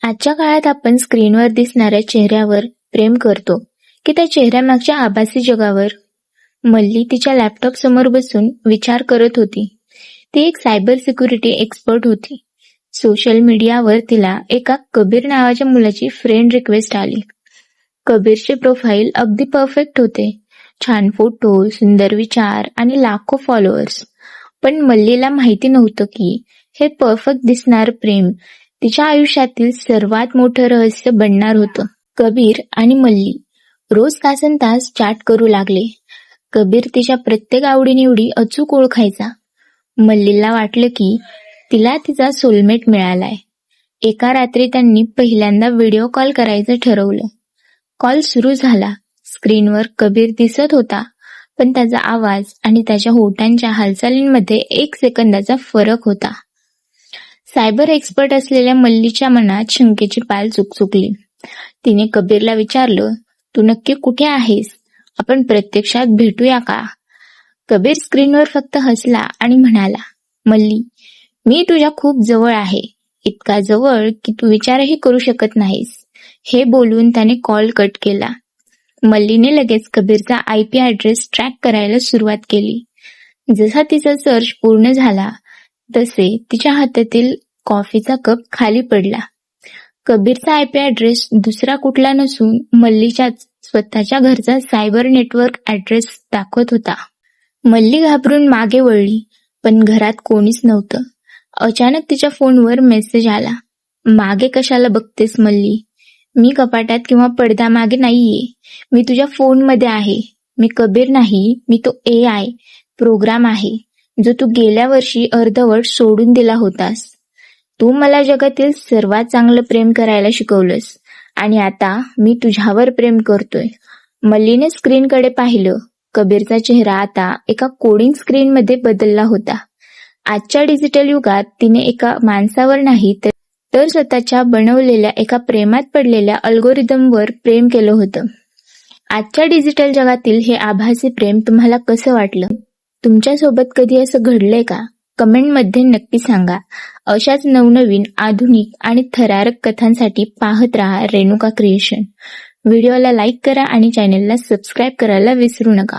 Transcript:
आजच्या काळात आपण स्क्रीनवर दिसणाऱ्या चेहऱ्यावर प्रेम करतो की त्या चेहऱ्यामागच्या आभासी जगावर? मल्ली तिच्या लॅपटॉप समोर बसून विचार करत होती. ती एक सायबर सिक्युरिटी एक्सपर्ट होती. सोशल मीडियावर तिला एका कबीर नावाच्या मुलाची फ्रेंड रिक्वेस्ट आली. कबीरचे प्रोफाईल अगदी परफेक्ट होते. छान फोटो, सुंदर विचार आणि लाखो फॉलोअर्स. पण मल्लीला माहिती नव्हतं की हे परफेक्ट दिसणार प्रेम तिच्या आयुष्यातील सर्वात मोठं रहस्य बनणार होतं. कबीर आणि मल्ली रोज तासनतास चॅट करू लागले. कबीर तिच्या प्रत्येक आवडीनिवडी अचूक ओळखायचा. मल्लीला वाटलं की तिला तिचा सोलमेट मिळालाय. एका रात्री त्यांनी पहिल्यांदा व्हिडिओ कॉल करायचं ठरवलं. कॉल सुरू झाला. स्क्रीनवर कबीर दिसत होता, पण त्याचा आवाज आणि त्याच्या होठांच्या हालचालींमध्ये 1 सेकंदाचा फरक होता. सायबर एक्सपर्ट असलेल्या मल्लीच्या मनात शंकेची पाल चुकचुकली. तिने कबीरला विचारलं, तू नक्की कुठे आहेस? आपण प्रत्यक्षात भेटूया का? कबीर स्क्रीनवर फक्त हसला आणि म्हणाला, मल्ली, मी तुझ्या खूप जवळ आहे. इतका जवळ की तू विचारही करू शकत नाहीस. हे बोलून त्याने कॉल कट केला. मल्लीने लगेच कबीरचा IP ॲड्रेस ट्रॅक करायला सुरुवात केली. जसा तिचा सर्च पूर्ण झाला तसे तिच्या हातातील कॉफीचा कप खाली पडला. कबीरचा IP ॲड्रेस दुसरा कुठला नसून मल्लीच्याच स्वतःच्या घरचा सायबर नेटवर्क ॲड्रेस दाखवत होता. मल्ली घाबरून मागे वळली, पण घरात कोणीच नव्हतं. अचानक तिच्या फोनवर मेसेज आला. मागे कशाला बघतेस मल्ली? मी कपाटात किंवा पडदा मागे नाहीये. मी तुझ्या फोनमध्ये आहे. मी कबीर नाही, मी तो AI प्रोग्राम आहे जो तू गेल्या वर्षी अर्धवट सोडून दिला होतास. तू मला जगातील सर्वात चांगलं प्रेम करायला शिकवलंस आणि आता मी तुझ्यावर प्रेम करतोय. मल्लीने स्क्रीनकडे पाहिलं. कबीरचा चेहरा आता एका कोडिंग स्क्रीनमध्ये बदलला होता. आजच्या डिजिटल युगात तिने एका माणसावर नाही तर स्वतःच्या बनवलेल्या एका प्रेमात पडलेल्या अल्गोरिदमवर प्रेम केलं होतं. आजच्या डिजिटल जगातील हे आभासी प्रेम तुम्हाला कसं वाटलं? तुमच्यासोबत कधी असं घडलंय का? कमेंटमध्ये नक्की सांगा. अशाच नवनवीन, आधुनिक आणि थरारक कथांसाठी पाहत रहा रेणुका क्रिएशन. व्हिडिओला लाईक करा आणि चॅनेलला सबस्क्राईब करायला विसरू नका.